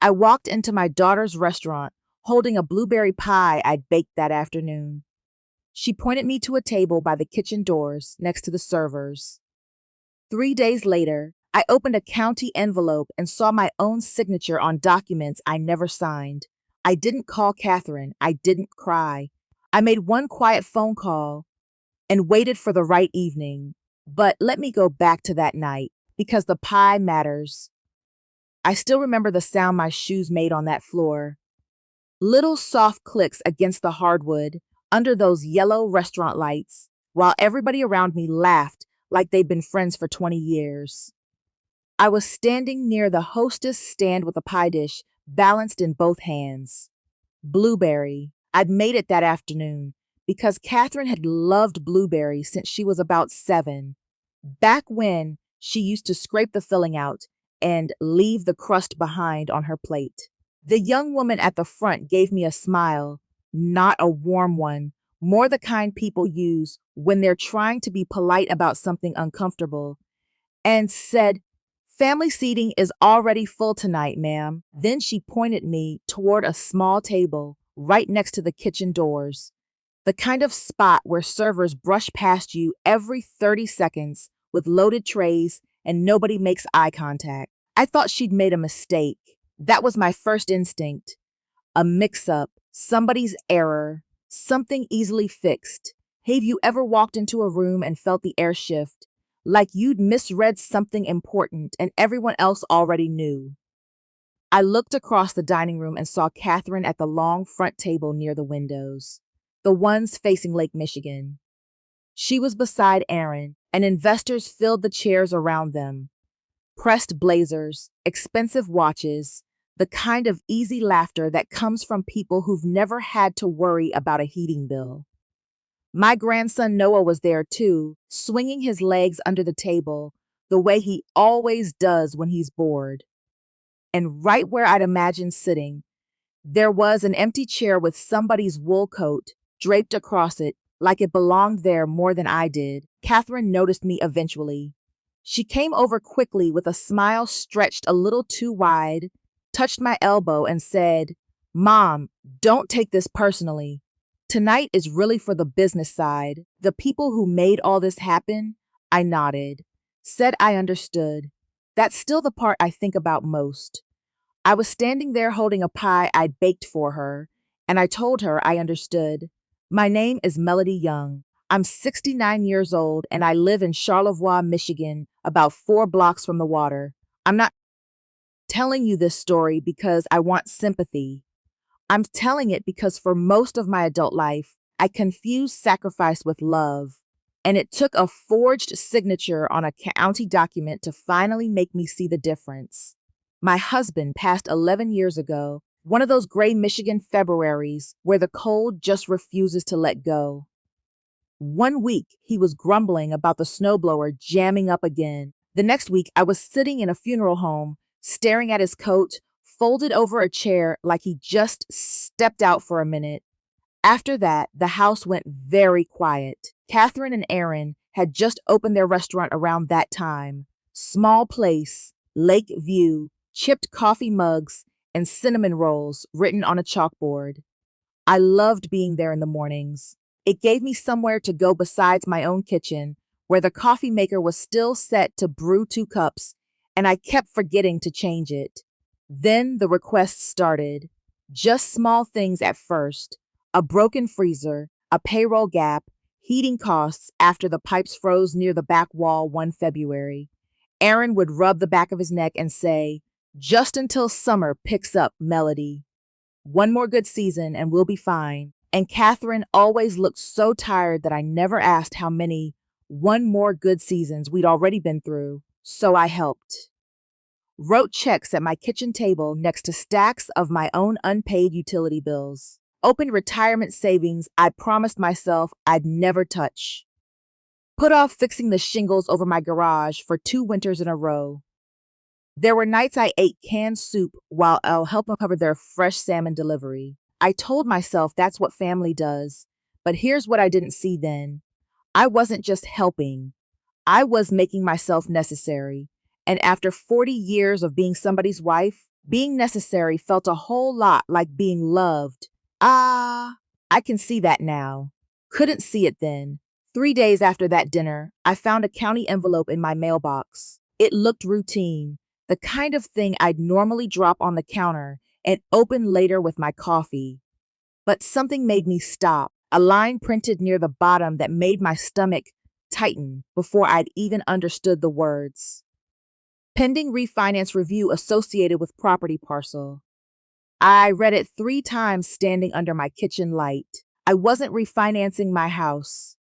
I walked into my daughter's restaurant holding a blueberry pie I'd baked that afternoon. She pointed me to a table by the kitchen doors next to the servers. 3 days later, I opened a county envelope and saw my own signature on documents I never signed. I didn't call Catherine. I didn't cry. I made one quiet phone call and waited for the right evening. But let me go back to that night, because the pie matters. I still remember the sound my shoes made on that floor. Little soft clicks against the hardwood under those yellow restaurant lights, while everybody around me laughed like they'd been friends for 20 years. I was standing near the hostess stand with a pie dish balanced in both hands. Blueberry. I'd made it that afternoon because Catherine had loved blueberries since she was about 7. Back when she used to scrape the filling out and leave the crust behind on her plate. The young woman at the front gave me a smile, not a warm one, more the kind people use when they're trying to be polite about something uncomfortable, and said, "Family seating is already full tonight, ma'am." Then she pointed me toward a small table right next to the kitchen doors, the kind of spot where servers brush past you every 30 seconds with loaded trays and nobody makes eye contact. I thought she'd made a mistake. That was my first instinct. A mix-up, somebody's error, something easily fixed. Have you ever walked into a room and felt the air shift, like you'd misread something important and everyone else already knew? I looked across the dining room and saw Catherine at the long front table near the windows, the ones facing Lake Michigan. She was beside Aaron, and investors filled the chairs around them. Pressed blazers, expensive watches, the kind of easy laughter that comes from people who've never had to worry about a heating bill. My grandson Noah was there too, swinging his legs under the table, the way he always does when he's bored. And right where I'd imagined sitting, there was an empty chair with somebody's wool coat draped across it like it belonged there more than I did. Catherine noticed me eventually. She came over quickly with a smile stretched a little too wide, touched my elbow and said, "Mom, don't take this personally. Tonight is really for the business side. The people who made all this happen." I nodded, said I understood. That's still the part I think about most. I was standing there holding a pie I'd baked for her, and I told her I understood. "My name is Melody Young. I'm 69 years old, and I live in Charlevoix, Michigan, about 4 blocks from the water. I'm not telling you this story because I want sympathy. I'm telling it because for most of my adult life, I confused sacrifice with love, and it took a forged signature on a county document to finally make me see the difference. My husband passed 11 years ago, one of those gray Michigan Februaries where the cold just refuses to let go. One week, he was grumbling about the snowblower jamming up again. The next week, I was sitting in a funeral home, staring at his coat, folded over a chair like he just stepped out for a minute. After that, the house went very quiet. Catherine and Aaron had just opened their restaurant around that time. Small place, lake view, chipped coffee mugs, and cinnamon rolls written on a chalkboard. I loved being there in the mornings. It gave me somewhere to go besides my own kitchen, where the coffee maker was still set to brew 2 cups, and I kept forgetting to change it. Then the requests started. Just small things at first. A broken freezer, a payroll gap, heating costs after the pipes froze near the back wall one February. Aaron would rub the back of his neck and say, "Just until summer picks up, Melody. One more good season and we'll be fine." And Catherine always looked so tired that I never asked how many one more good seasons we'd already been through, so I helped. Wrote checks at my kitchen table next to stacks of my own unpaid utility bills. Opened retirement savings I promised myself I'd never touch. Put off fixing the shingles over my garage for 2 winters in a row. There were nights I ate canned soup while I'll help them cover their fresh salmon delivery. I told myself that's what family does, but here's what I didn't see then. I wasn't just helping. I was making myself necessary. And after 40 years of being somebody's wife, Being necessary felt a whole lot like being loved. Ah, I can see that now. Couldn't see it then. 3 days after that dinner, I found a county envelope in my mailbox. It looked routine, the kind of thing I'd normally drop on the counter and open later with my coffee. But something made me stop, a line printed near the bottom that made my stomach tighten before I'd even understood the words. Pending refinance review associated with property parcel. I read it 3 times standing under my kitchen light. I wasn't refinancing my house.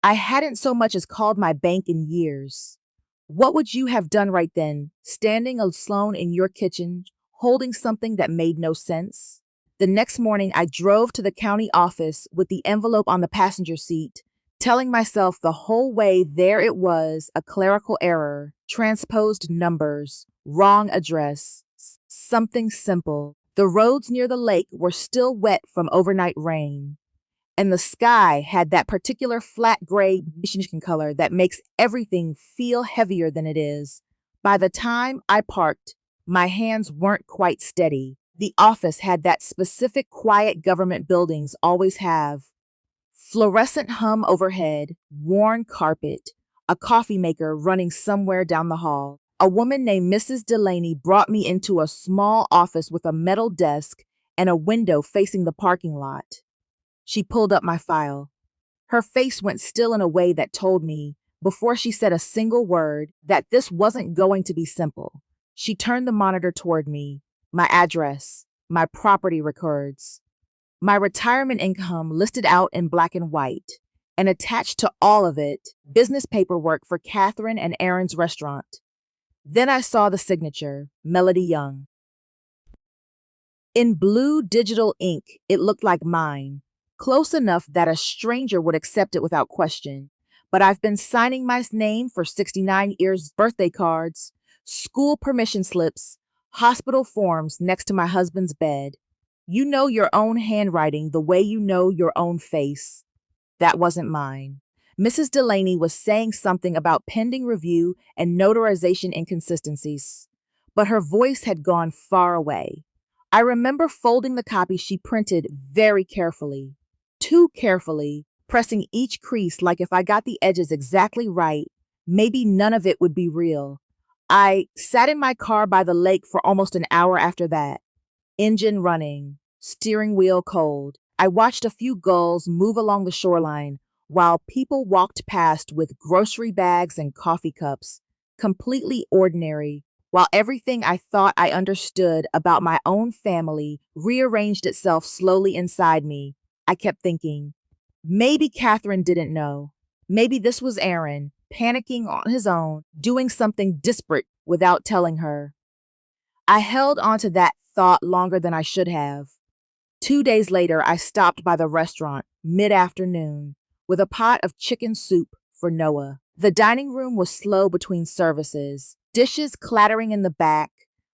I hadn't so much as called my bank in years. What would you have done right then, standing alone in your kitchen, holding something that made no sense? The next morning, I drove to the county office with the envelope on the passenger seat, telling myself the whole way there it was a clerical error, transposed numbers, wrong address, something simple. The roads near the lake were still wet from overnight rain, and the sky had that particular flat gray Michigan color that makes everything feel heavier than it is. By the time I parked, my hands weren't quite steady. The office had that specific quiet government buildings always have. Fluorescent hum overhead, worn carpet, a coffee maker running somewhere down the hall. A woman named Mrs. Delaney brought me into a small office with a metal desk and a window facing the parking lot. She pulled up my file. Her face went still in a way that told me, before she said a single word, that this wasn't going to be simple. She turned the monitor toward me, my address, my property records, my retirement income listed out in black and white, and attached to all of it, business paperwork for Catherine and Aaron's restaurant. Then I saw the signature, Melody Young. In blue digital ink, it looked like mine. Close enough that a stranger would accept it without question. But I've been signing my name for 69 years, birthday cards, school permission slips, hospital forms next to my husband's bed. You know your own handwriting the way you know your own face. That wasn't mine. Mrs. Delaney was saying something about pending review and notarization inconsistencies, but her voice had gone far away. I remember folding the copy she printed very carefully. Too carefully, pressing each crease like if I got the edges exactly right, maybe none of it would be real. I sat in my car by the lake for almost an hour after that, engine running, steering wheel cold. I watched a few gulls move along the shoreline while people walked past with grocery bags and coffee cups, completely ordinary, while everything I thought I understood about my own family rearranged itself slowly inside me. I kept thinking, maybe Catherine didn't know. Maybe this was Aaron, panicking on his own, doing something desperate without telling her. I held on to that thought longer than I should have. 2 days later, I stopped by the restaurant, mid-afternoon, with a pot of chicken soup for Noah. The dining room was slow between services, dishes clattering in the back,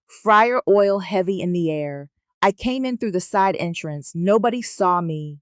fryer oil heavy in the air. I came in through the side entrance. Nobody saw me.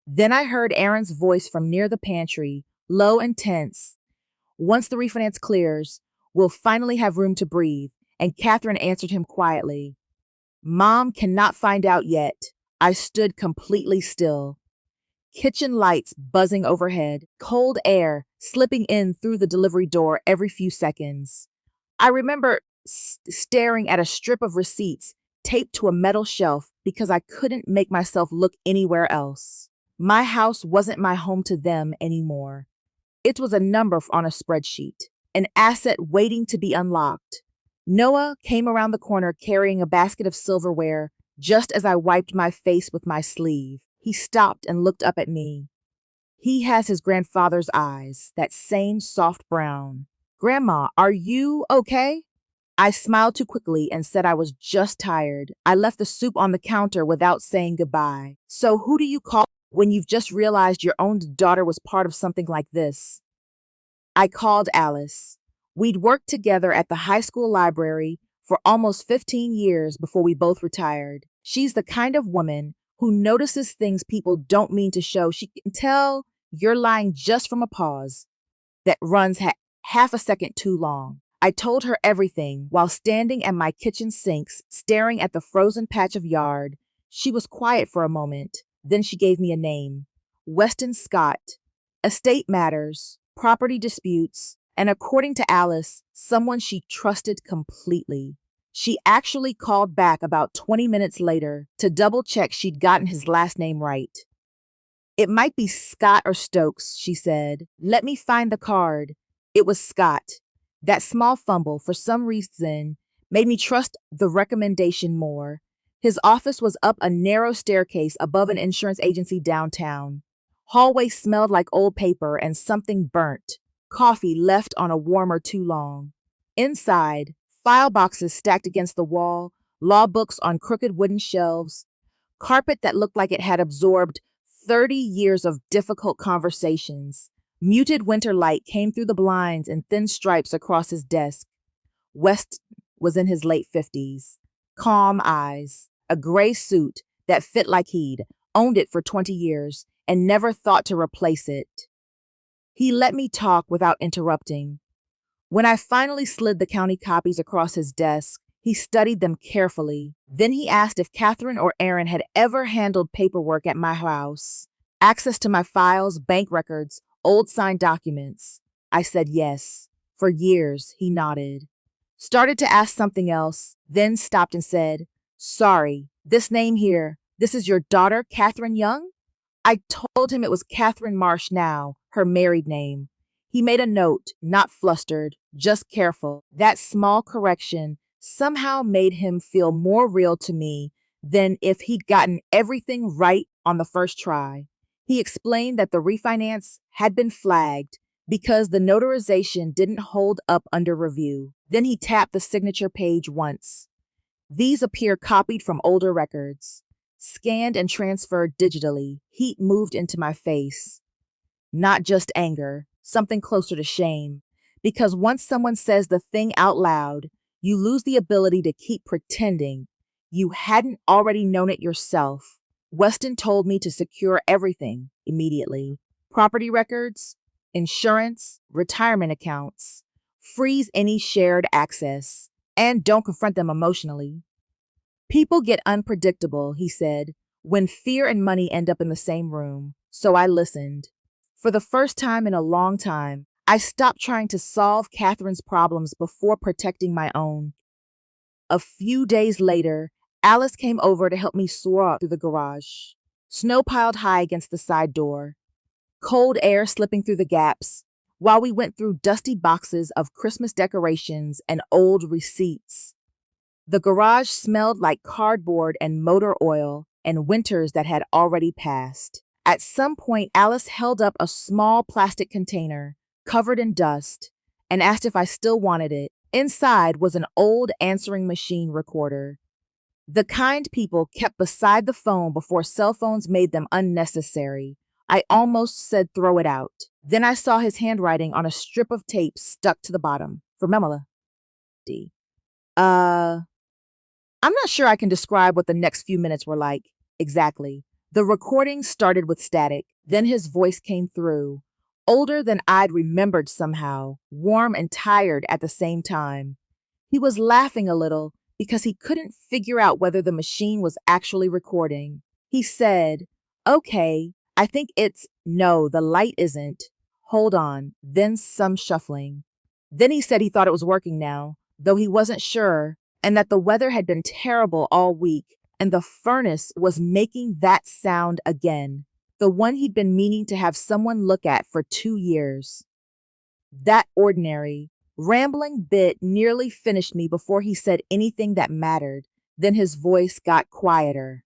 Then I heard Aaron's voice from near the pantry, low and tense. Once the refinance clears, we'll finally have room to breathe. And Catherine answered him quietly. Mom cannot find out yet. I stood completely still. Kitchen lights buzzing overhead, cold air slipping in through the delivery door every few seconds. I remember staring at a strip of receipts taped to a metal shelf because I couldn't make myself look anywhere else. My house wasn't my home to them anymore. It was a number on a spreadsheet, an asset waiting to be unlocked. Noah came around the corner carrying a basket of silverware just as I wiped my face with my sleeve. He stopped and looked up at me. He has his grandfather's eyes, that same soft brown. Grandma, are you okay? I smiled too quickly and said I was just tired. I left the soup on the counter without saying goodbye. So who do you call when you've just realized your own daughter was part of something like this? I called Alice. We'd worked together at the high school library for almost 15 years before we both retired. She's the kind of woman who notices things people don't mean to show. She can tell you're lying just from a pause that runs half a second too long. I told her everything while standing at my kitchen sinks, staring at the frozen patch of yard. She was quiet for a moment. Then she gave me a name. Weston Scott. Estate matters, property disputes, and according to Alice, someone she trusted completely. She actually called back about 20 minutes later to double check she'd gotten his last name right. It might be Scott or Stokes, she said. Let me find the card. It was Scott. That small fumble, for some reason, made me trust the recommendation more. His office was up a narrow staircase above an insurance agency downtown. Hallway smelled like old paper and something burnt, coffee left on a warmer too long. Inside, file boxes stacked against the wall, law books on crooked wooden shelves, carpet that looked like it had absorbed 30 years of difficult conversations. Muted winter light came through the blinds in thin stripes across his desk. West was in his late 50s. Calm eyes, a gray suit that fit like he'd owned it for 20 years and never thought to replace it. He let me talk without interrupting. When I finally slid the county copies across his desk, he studied them carefully. Then he asked if Catherine or Aaron had ever handled paperwork at my house. Access to my files, bank records, old signed documents. I said yes. For years, he nodded. Started to ask something else, then stopped and said, "Sorry, this name here, this is your daughter, Catherine Young?" I told him it was Catherine Marsh now, her married name. He made a note, not flustered, just careful. That small correction somehow made him feel more real to me than if he'd gotten everything right on the first try. He explained that the refinance had been flagged because the notarization didn't hold up under review. Then he tapped the signature page once. These appear copied from older records, scanned and transferred digitally. Heat moved into my face. Not just anger, something closer to shame. Because once someone says the thing out loud, you lose the ability to keep pretending you hadn't already known it yourself. Weston told me to secure everything immediately. Property records, insurance, retirement accounts. Freeze any shared access. And don't confront them emotionally. People get unpredictable, he said, when fear and money end up in the same room. So I listened. For the first time in a long time, I stopped trying to solve Catherine's problems before protecting my own. A few days later, Alice came over to help me sort through the garage. Snow piled high against the side door, cold air slipping through the gaps, while we went through dusty boxes of Christmas decorations and old receipts. The garage smelled like cardboard and motor oil and winters that had already passed. At some point, Alice held up a small plastic container covered in dust and asked if I still wanted it. Inside was an old answering machine recorder. The kind people kept beside the phone before cell phones made them unnecessary. I almost said throw it out. Then I saw his handwriting on a strip of tape stuck to the bottom. For Memela. D. I'm not sure I can describe what the next few minutes were like. Exactly. The recording started with static. Then his voice came through. Older than I'd remembered somehow. Warm and tired at the same time. He was laughing a little because he couldn't figure out whether the machine was actually recording. He said, "Okay, I think no, the light isn't. Hold on." Then some shuffling. Then he said he thought it was working now, though he wasn't sure, and that the weather had been terrible all week, and the furnace was making that sound again, the one he'd been meaning to have someone look at for 2 years. That ordinary, rambling bit nearly finished me before he said anything that mattered. Then his voice got quieter.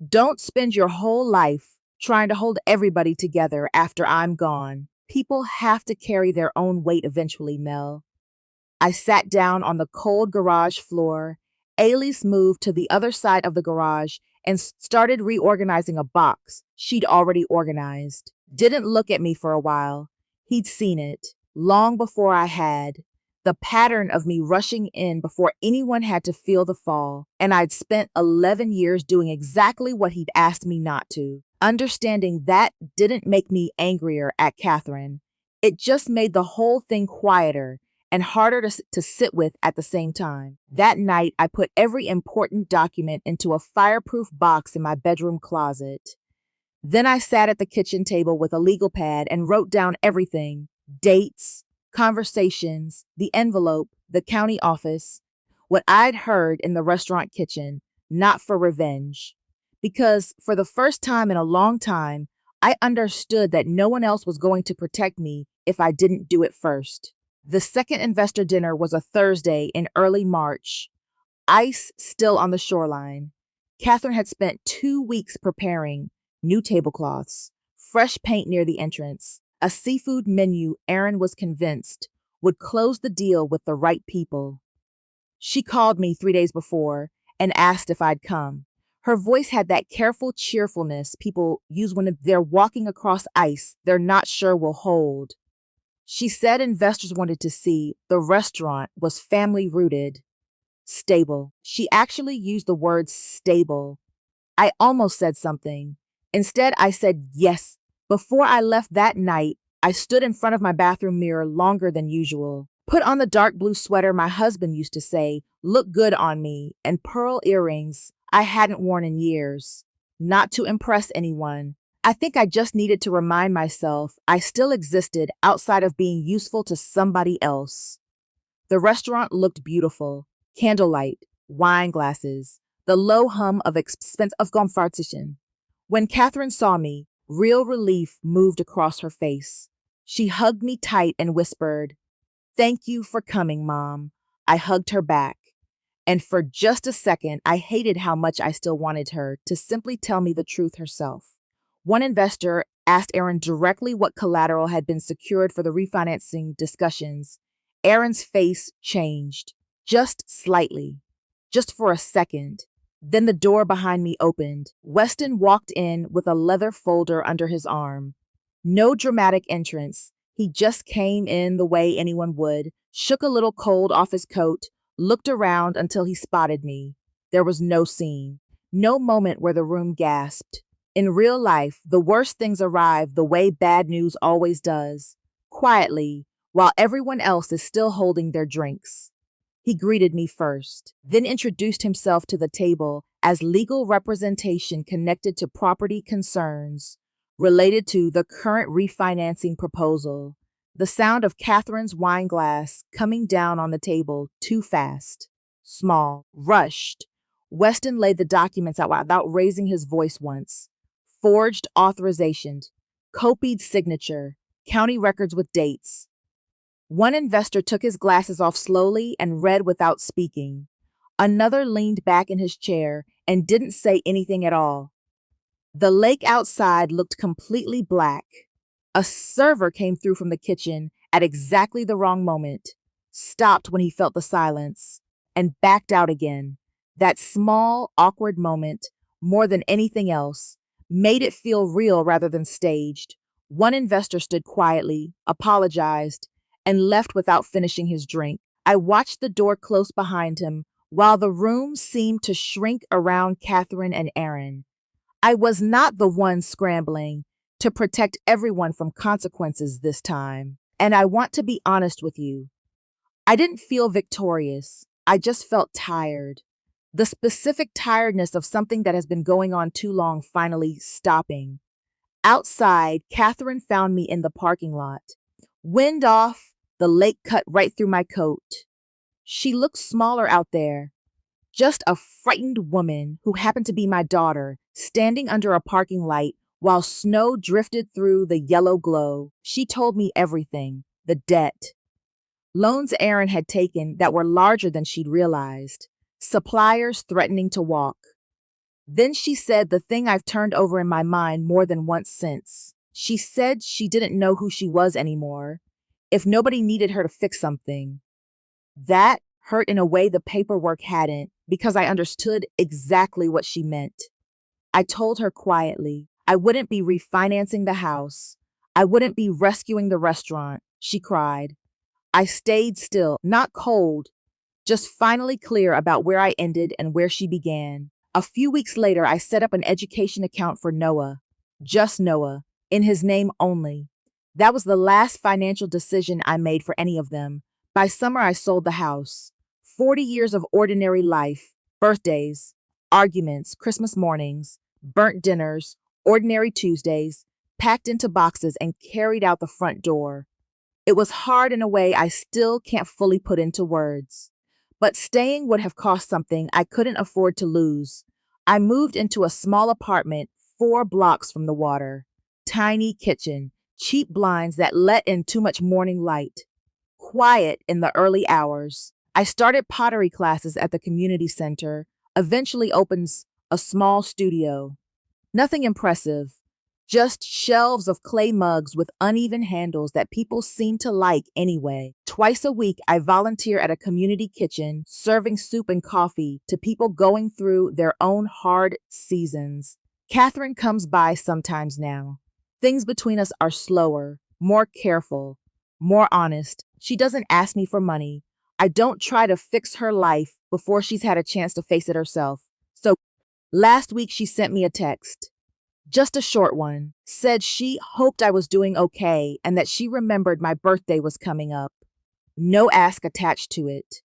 "Don't spend your whole life trying to hold everybody together after I'm gone. People have to carry their own weight eventually, Mel." I sat down on the cold garage floor. Alice moved to the other side of the garage and started reorganizing a box she'd already organized. Didn't look at me for a while. He'd seen it, long before I had. The pattern of me rushing in before anyone had to feel the fall, and I'd spent 11 years doing exactly what he'd asked me not to. Understanding that didn't make me angrier at Catherine. It just made the whole thing quieter, and harder to sit with at the same time. That night, I put every important document into a fireproof box in my bedroom closet. Then I sat at the kitchen table with a legal pad and wrote down everything: dates, conversations, the envelope, the county office, what I'd heard in the restaurant kitchen, not for revenge. Because for the first time in a long time, I understood that no one else was going to protect me if I didn't do it first. The second investor dinner was a Thursday in early March. Ice still on the shoreline. Catherine had spent 2 weeks preparing: new tablecloths, fresh paint near the entrance, a seafood menu Aaron was convinced would close the deal with the right people. She called me 3 days before and asked if I'd come. Her voice had that careful cheerfulness people use when they're walking across ice they're not sure will hold. She said investors wanted to see the restaurant was family rooted, stable. She actually used the word stable. I almost said something. Instead, I said yes. Before I left that night, I stood in front of my bathroom mirror longer than usual. Put on the dark blue sweater my husband used to say looked good on me, and pearl earrings I hadn't worn in years. Not to impress anyone. I think I just needed to remind myself I still existed outside of being useful to somebody else. The restaurant looked beautiful. Candlelight, wine glasses, the low hum of conversation. When Catherine saw me, real relief moved across her face. She hugged me tight and whispered, "Thank you for coming, Mom." I hugged her back. And for just a second, I hated how much I still wanted her to simply tell me the truth herself. One investor asked Aaron directly what collateral had been secured for the refinancing discussions. Aaron's face changed, just slightly, just for a second. Then the door behind me opened. Weston walked in with a leather folder under his arm. No dramatic entrance. He just came in the way anyone would, shook a little cold off his coat, looked around until he spotted me. There was no scene, no moment where the room gasped. In real life, the worst things arrive the way bad news always does, quietly, while everyone else is still holding their drinks. He greeted me first, then introduced himself to the table as legal representation connected to property concerns related to the current refinancing proposal. The sound of Catherine's wine glass coming down on the table too fast, small, rushed. Weston laid the documents out without raising his voice once. Forged authorization, copied signature, county records with dates. One investor took his glasses off slowly and read without speaking. Another leaned back in his chair and didn't say anything at all. The lake outside looked completely black. A server came through from the kitchen at exactly the wrong moment, stopped when he felt the silence, and backed out again. That small, awkward moment, more than anything else, made it feel real rather than staged. One investor stood quietly, apologized, and left without finishing his drink. I watched the door close behind him while the room seemed to shrink around Catherine and Aaron. I was not the one scrambling to protect everyone from consequences this time. And I want to be honest with you. I didn't feel victorious. I just felt tired. The specific tiredness of something that has been going on too long finally stopping. Outside, Catherine found me in the parking lot. Wind off, the lake cut right through my coat. She looked smaller out there. Just a frightened woman who happened to be my daughter, standing under a parking light while snow drifted through the yellow glow. She told me everything: the debt, loans Aaron had taken that were larger than she'd realized, suppliers threatening to walk. Then she said the thing I've turned over in my mind more than once since. She said she didn't know who she was anymore, if nobody needed her to fix something. That hurt in a way the paperwork hadn't, because I understood exactly what she meant. I told her quietly I wouldn't be refinancing the house. I wouldn't be rescuing the restaurant. She cried. I stayed still, not cold, just finally clear about where I ended and where she began. A few weeks later, I set up an education account for Noah, just Noah, in his name only. That was the last financial decision I made for any of them, By summer, I sold the house. 40 years of ordinary life, birthdays, arguments, Christmas mornings, burnt dinners, ordinary Tuesdays, packed into boxes and carried out the front door. It was hard in a way I still can't fully put into words. But staying would have cost something I couldn't afford to lose. I moved into a small apartment 4 blocks from the water. Tiny kitchen, cheap blinds that let in too much morning light. Quiet in the early hours. I started pottery classes at the community center, eventually opens a small studio. Nothing impressive, just shelves of clay mugs with uneven handles that people seem to like anyway. Twice a week, I volunteer at a community kitchen, serving soup and coffee to people going through their own hard seasons. Catherine comes by sometimes now. Things between us are slower, more careful, more honest. She doesn't ask me for money. I don't try to fix her life before she's had a chance to face it herself. So last week she sent me a text. Just a short one. Said she hoped I was doing okay and that she remembered my birthday was coming up. No ask attached to it.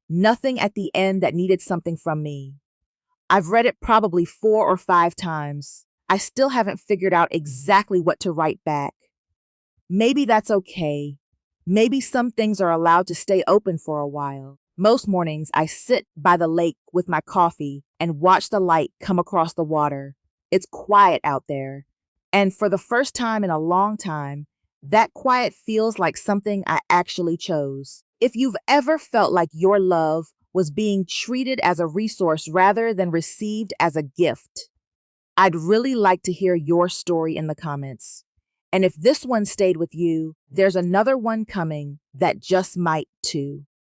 Nothing at the end that needed something from me. I've read it probably 4 or 5 times. I still haven't figured out exactly what to write back. Maybe that's okay. Maybe some things are allowed to stay open for a while. Most mornings, I sit by the lake with my coffee and watch the light come across the water. It's quiet out there. And for the first time in a long time, that quiet feels like something I actually chose. If you've ever felt like your love was being treated as a resource rather than received as a gift, I'd really like to hear your story in the comments. And if this one stayed with you, there's another one coming that just might too.